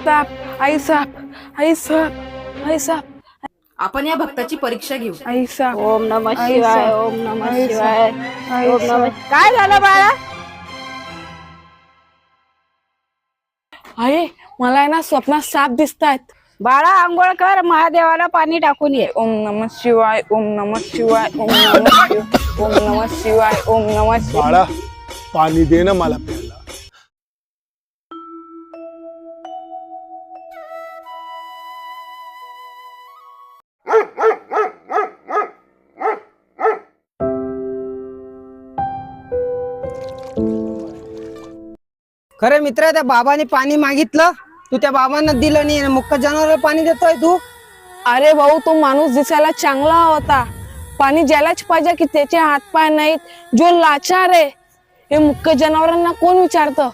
साप आई साप आई साप आई साप आपण या भक्ताची परीक्षा घेऊ. आई साप ओम नमः आई शिवाय, साप, ओम नमः आई शिवाय, आई ओम नमः. साप. काय झालं बाळा? आई मला आहे ना स्वप्नात साप दिसतायत. बाळा आंघोळ कर, महादेवाला पाणी टाकून ये. ओम नमः शिवाय ओम नमः शिवाय ओम नमः शिवाय ओम नमः शिवाय ओम नमः शिवाय. बाळा पाणी दे ना मला प्यायला. खरे मित्र, त्या बाबाने पाणी मागितलं, तू त्या बाबांना दिलं नाही. मुक्क जनावर पाणी देतोय तू. अरे भाऊ तो माणूस दिसायला चांगला होता. पाणी ज्यालाच पाहिजे की त्याचे हातपाय नाहीत, जो लाचार आहे. हे मुक्क जनावरांना कोण विचारतं.